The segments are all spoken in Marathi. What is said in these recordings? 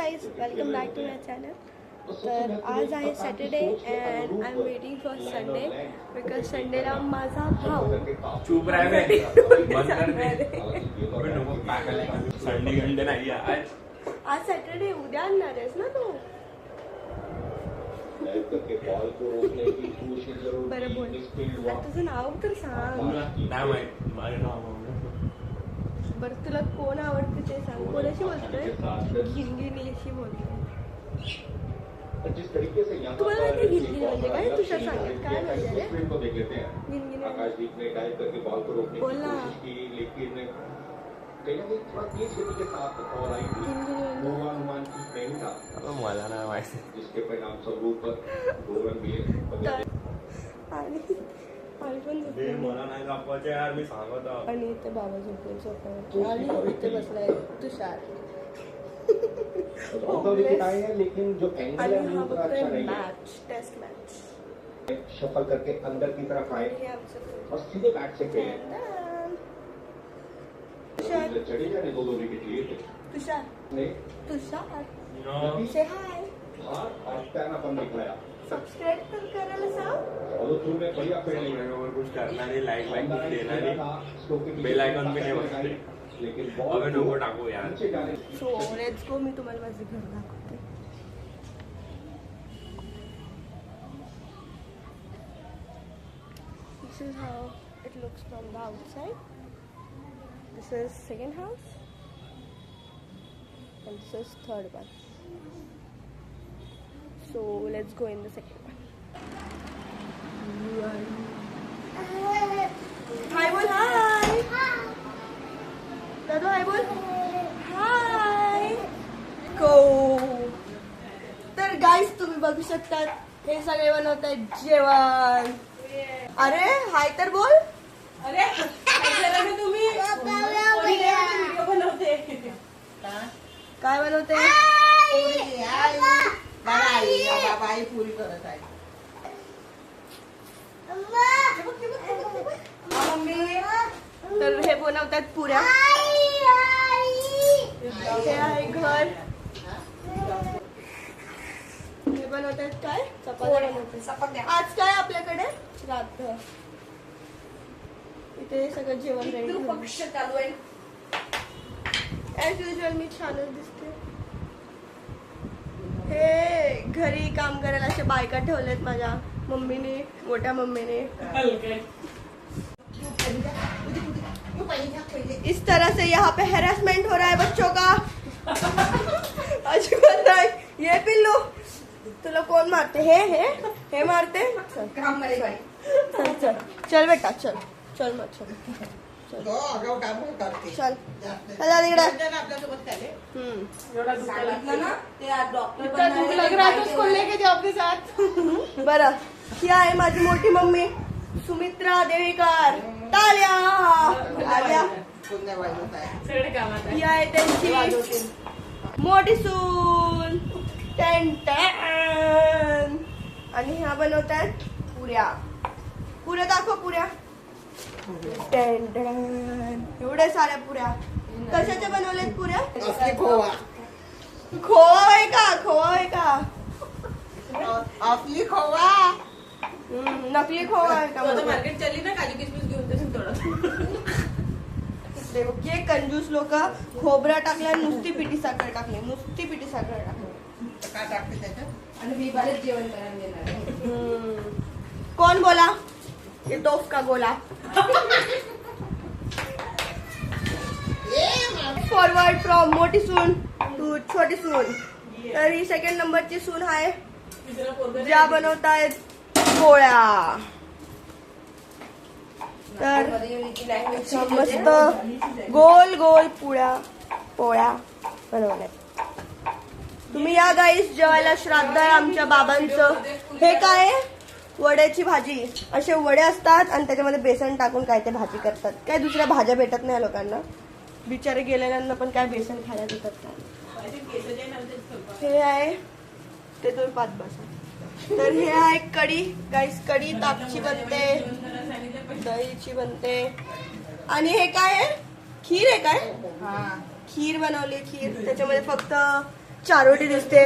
Guys, welcome back to my channel. तर आज आहे Saturday and I am waiting for Sunday because संडेला माझा भाऊ चुप राहा संडे घंटे नाही आज सॅटर्डे उद्या आणणार आहेस ना तू. बरं बोल, तुझं नाव तर सांग. बरं तुला कोण आवडते ते सांग. कोणाशी बोलतोय? गिनगिनीशी बोलतोय. तुम्हाला माहिती गिनगिनी म्हणजे काय? तुझ्या सांगेल काय म्हणजे रे गिनगिनी? बोल ना. मला नाही माहिती. मला नाही दाखवायचे यार, मी सांगत आहोत. आणि इथे बाबा झोपले सोफ्यावरती आणि इथे बसलाय तुषार. लेकिन जो एंगल है वो थोड़ा अच्छा नहीं है. Match, taste match. शफल करके अंदर की तरफ आए और सीधे बैट से खेले. जडेजा ने 2 विकेट लिए थे. तुषार से हाय. और पैन अपन दिखलाया. सब्सक्राइब तर करायला सांग. और तुम में बढ़िया फील्डिंग है. और कुछ करना नहीं, लाइक देना नहीं, बेल आयकॉन भी नहीं बजते. लेकिन अबे नको टाकू यार. So let's go. मी तुम्हाला माझे घर दाखवते. This is how it looks from the outside. This is second house and this is third one. So let's go in the second one. Hi बोल. Hi. दादू हाय बोल. हाय. गो. तर गाईस तुम्ही बघू शकतात हे सगळे बनवत आहेत जेवण. अरे हाय तर बोल. अरे तुम्ही बनवते काय बनवते? बाबाई पुरी करत आहे. तर हे बनवतात पुऱ्या. हे आहे घर. हे बनवतात काय? चपात्या बनवतात. आज काय आपल्याकडे रात्र इथे सगळं जेवण रेडी. पक्ष चालू आहे. ऍज युजल मी छानच दिसते. हे घरी काम करायला असे बायका ठेवलेत माझ्या मम्मीने, मोठ्या मम्मीने. इस तरह से यहाँ पे हैरेसमेंट हो रहा है बच्चों का. अजिबात नाही. ये पिल्लू तुला कोण मारते? हे मारते. काम करे बाई. चल बेटा चल चल मग चल काम करते. चल चला तिकडे. आपल्यासोबत काय बरं ही आहे माझी मोठी मम्मी सुमित्रा देवीकर. टाळ्या. ही आहे त्यांची मोठी सून. Ton ton. आणि ह्या बनवतात पुऱ्या. पुऱ्या दाखव पुऱ्या. टन टन. एवढ्या साऱ्या पुऱ्या. कशाच्या बनवल्यात पुऱ्या? खोवा खोवा आहे का? खोवा आहे का? आपली खोवा. नकली खोवा आहे का? मार्केट चालली ना काजू किसमिस घेऊन तसं थोडं. हे कंजूस लोक खोबरा टाकला, नुसती पिठी साखर टाकली. नुसती पिठी साखर टाकली. काय टाकते त्याच्यात? आणि मी बरेच जेवण करायला देणार. कोण बोला? ये तोफ का गोला. फॉरवर्ड फ्रॉम मोठी सून टू छोटी सून. तर ही सेकंड नंबरची सून आहे ज्या बनवतायत पोळ्या. तर मस्त गोल गोल पोळ्या बनवल्या. तुम्ही या गाईस जेवायला. श्राद्ध आहे आमच्या बाबांचं. हे काय? वड्याची भाजी. असे वडे असतात आणि त्याच्यामध्ये बेसन टाकून काय ते भाजी करतात. काय दुसऱ्या भाज्या भेटत नाही लोकांना. बिचारे गेलेल्यांना पण काय बेसन खायला भेटत नाही. हे आहे ते तुम्ही पाच बसा. तर हे आहे कढी गाईस. कढी ताकची बनते, दहीची बनते. आणि हे काय आहे? खीर आहे काय? खीर बनवली. खीर त्याच्यामध्ये फक्त चारोटी दिसते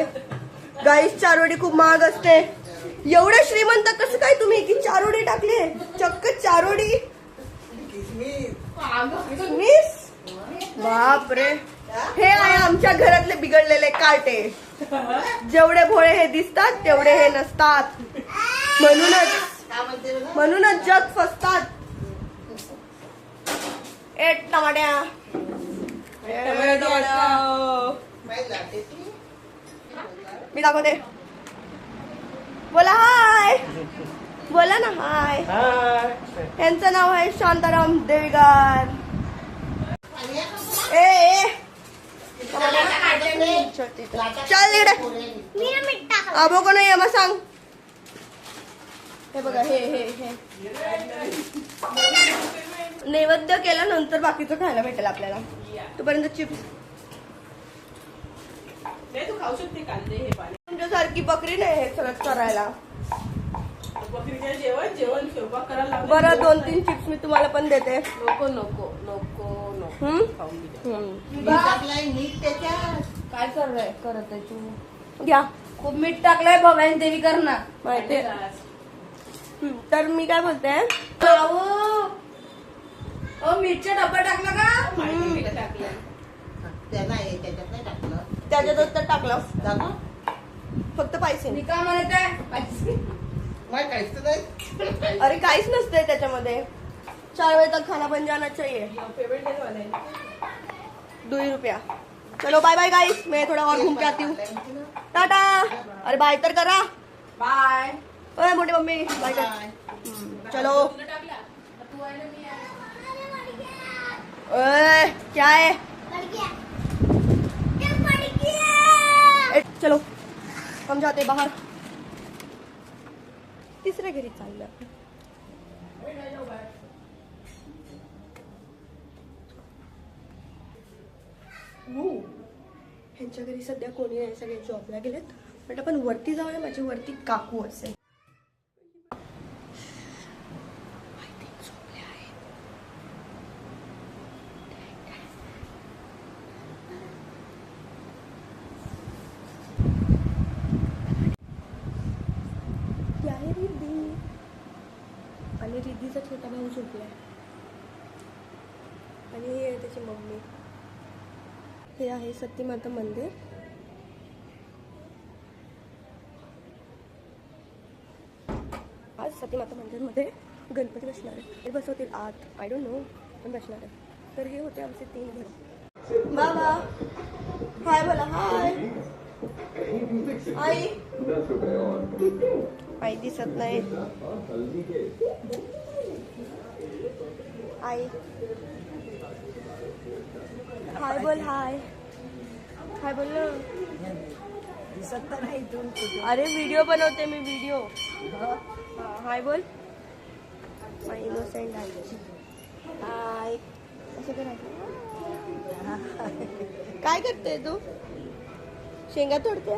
गाईस. चारोटी खूप महाग असते. एवढे श्रीमंत कसं काय तुम्ही की चारोटी टाकली? चक्क चारोटी. किसमिस. बापरे. हे आहे आमच्या घरातले बिघडलेले काटे. जेवढे भोळे हे दिसतात तेवढे हे नसतात. म्हणूनच जग फसतात. टमाट्या. मी दाखवते. बोला हाय. बोला ना हाय. यांचं नाव आहे शांताराम देविगार. ए चल इकडे. आबो को नाही मग सांग. हे बघा हे हे हे नैवेद्य केल्यानंतर बाकीचं खायला भेटेल आपल्याला. तोपर्यंत चिप्स. तू खाऊ शकते कांदे हे पाणी. तुमच्यासारखी बकरी नाही हे सगळं करायला. बकरीच्या जेवण स्वयंपाक करायला लागलं. बरं 2-3 चिप्स मी तुम्हाला पण देते. नको नको नको नको हम्म? खाऊन घे. हम्म. काय करत आहे तू? घ्या. खूप मीठ टाकलंय भवानी देवी कर ना. माहिती. तर मी काय बोलते. मीठचा डब्बा टाकला का? माहिती मीठ टाकलं. त्याच्यातच तर टाकलं. फक्त पैसे मी काय म्हणत आहे? अरे काहीच नसतंय त्याच्यामध्ये. 4 बजे तक खाना बन जाना चाहिए. पेमेंट देने वाले हैं. 2 रुपया. चलो बाय बाय गाइस. मैं थोड़ा और घूम के आती हूँ. टाटा. अरे बाय तर करा. बाय. ओए मोठी मम्मी बाय कर. चलो. ओए क्या है? चलो हम जाते बाहर. तिसऱ्या घरी चाललं. ह्यांच्या घरी सध्या कोणी नाही. सगळे जॉबला गेलेत. बट आपण वरती जाऊया. माझी वरती काकू असेल. आणि रिद्धीचा छोटा भाऊ झोपलाय. आणि हे आहे त्याची मम्मी. हे आहे सत्यमाता मंदिर. आज सत्यमाता मंदिरमध्ये गणपती बसणार आहे. हे बसवतील आत. आय डोंट नो पण बसणार आहे. तर हे होते आमचे 3 घर. बाबा हाय बोला. हाय आई. आई दिसत नाही. आई हाय बोल. हाय हाय बोल ना. दिसत तर नाही इथून. अरे व्हिडिओ बनवते मी. व्हिडिओ. हाय बोल. माय इनोसेंट आहे. हाय. असं करायचं. काय करते तू? शेंगा तोडते.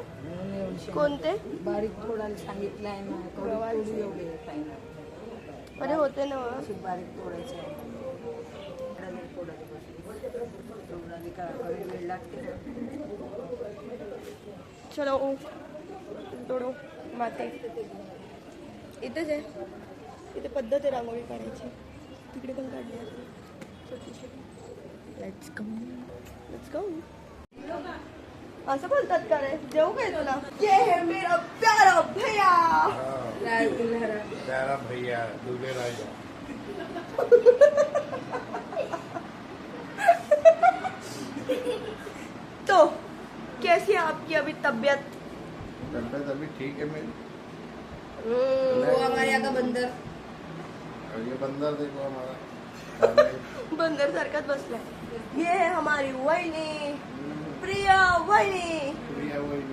कोणते? बारीक थोडायला सांगितलंय ना. एवढे अरे होते ना. बारीक तोडायचं आहे. वेळ लागते. चलो तोडो. माते इथेच आहे. इथे पद्धत आहे रांगोळी काढायची. तिकडे पण काढली आहे छोटीशी. Let's go. असं बोलतात का रे? देऊ काय तुला? ये है मेरा प्यारा भैया. प्यारा भैया दूल्हे राजा. तो कैसी है आपकी अभी तबीयत? तबीयत अभी ठीक है मेरी. वो हमारे यहाँ का बंदर. और ये बंदर देखो हमारा. बंदर सारखाच बसलाय. ये है हमारी वहिनी प्रिया वहिनी.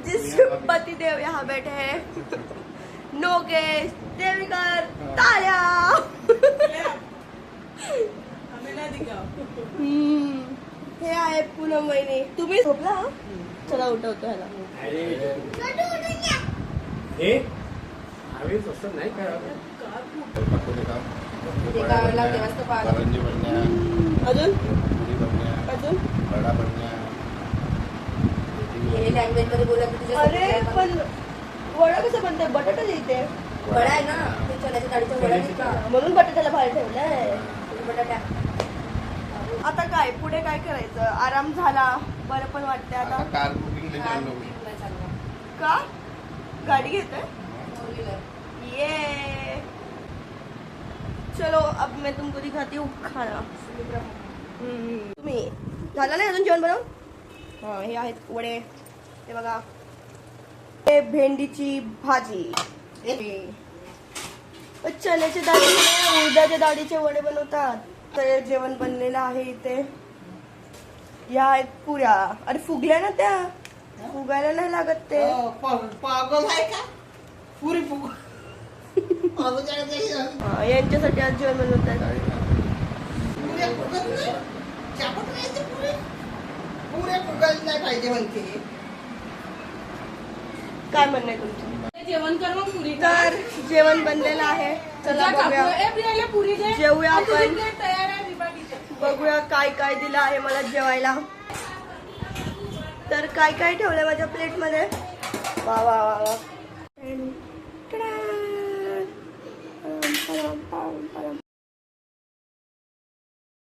जिसके पति देव यहाँ बैठे हैं. नोकेश देविकर. ताल्या. हे आहे पूनम वहिनी. तुम्ही झोपला? चला उठवतो ह्याला. आम्ही तसं नाही करावं. ते गावाला लागते मस्त पाहिलं. करंजी बनण्या. अजून पुरी बनण्या. अजून वडा बनण्या. त्यांनी लँग्वेज मध्ये बोलत की तुझ्या अरे पण वडा कसं बनतंय? बटाटा लिहिते वडा आहे ना ते चण्याच्या डाळीचा वडा नाही का म्हणून बटाट्याला बाहेर ठेवलंय. बटाटा आता काय पुढे काय करायचं? आराम झाला, बरं पण वाटतंय आता. कार बुकिंग का गाडी घेते? फोर व्हीलर ये चलो अब मैं तुमको दिखाती हूँ खाना. तुम्ही झालं नाही अजून जेवण बनवून? हा हे आहेत वडे, हे बघा, हे भेंडीची भाजी, चण्याच्या डाळीचे उडदाच्या डाळीचे वडे बनवतात. तर जेवण बनलेलं आहे इथे. या आहेत पुऱ्या. अरे फुगल्या ना त्या, फुगायला नाही लागत ते. पागल आहे का पुरी फुग हा, यांच्यासाठी आज जेवण बनवतात. पुरे फुगायला नाही पाहिजे म्हणते. काय म्हणणं आहे तुमचं? जेवण कर मग पुरी तर जेवण बनलेलं आहे. चला बघूया, पुरी दे जेवूया आपण. तयार आहे विभागीच्या. बघूया काय काय दिलं आहे मला जेवायला. तर काय काय ठेवलंय माझ्या प्लेट मध्ये. वा वा वा वा.